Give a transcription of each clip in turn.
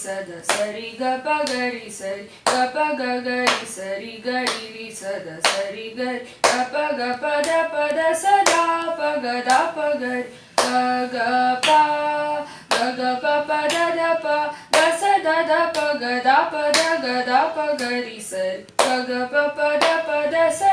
sada sari ga pa gari sari ga pa ga gari sari gari ri sada sari gari ga pa da sa da pa ga da pa gari ga pa da pa da sa da pa ga da pa gari sari ga pa da sa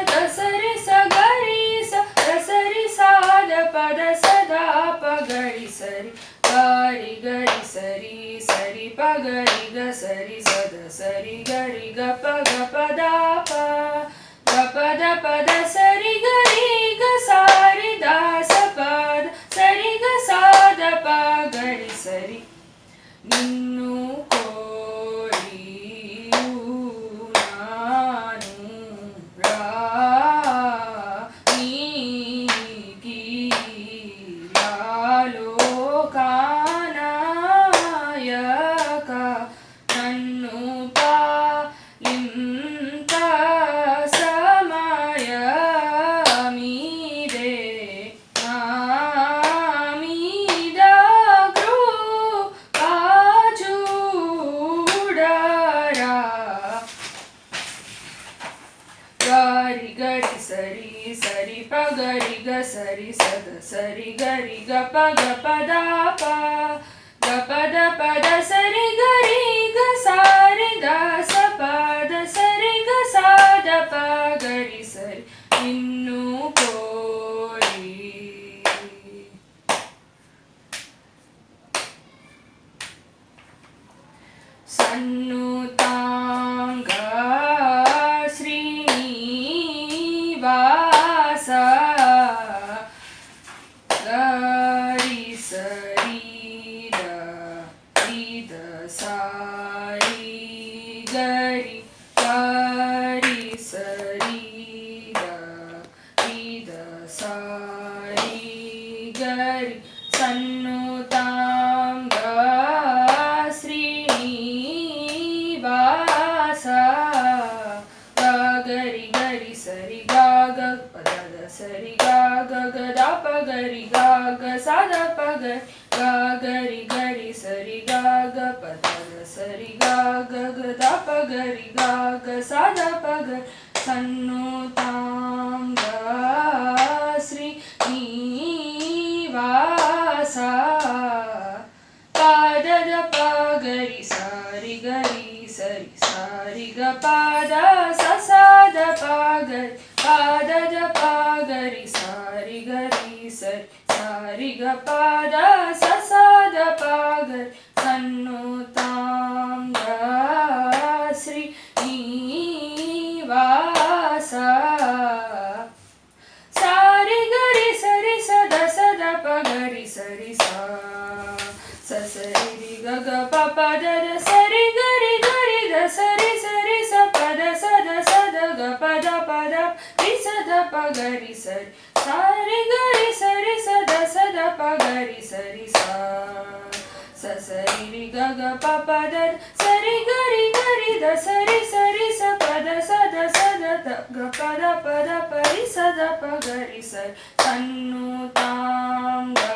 ri sa gari sa da sari sa da pa da sa da pa gari sari gari gari sari sari pa gari ga sari sa da sari gari ga pa da pa sari gari ga sari da sa pa sari ga sa da pa gari sari నిన్ను కోరి ఉన్నాను రా నీకి లోకానాయక నన్ను పాలింత సమయమిదే నా మీద కృపా చూడరా gari gari sari sari pa gari ga sari sada sari gari ga pa da sari gari ga sari da sa pa da sari ga sa da pa gari sari ninnu kori సన్నుతాంగా Srinivasa గరి సరి the సారి గరి గరి సరి the సారి గరి సన్నుతాంగా శ్రీనివాస గరి గరి సరి గా గ పద సరి గా గ దా ప గరి గా గ సా ద ప గరి గరి సరి గా గ పద సరి గా గ దా ప గరి గా గ సా ద ప సన్నుతాంగా శ్రీనివాస పాద ద ప గరి సారి గరి సరి సారి గ పాద సా ద ప గరి పాద ద ప గరి సారి గరి సరి సారి గ పాద సా ద ప గరి సన్నుతాంగా శ్రీనివాస సారి గరి సరి సద సద ప గరి సరి సా సరి గ గ ప ద సరి గరి గరి ద సరి సరి స ప ద గ ప ద రి స ద ప గరి సరి సారి గరి సరి సద ప గరి సరి సా సరి గ గ ప ద సరి గరి గరి ద సరి సరి స ప ద గ ప రి స ద ప గరి సరి సన్నుతాంగా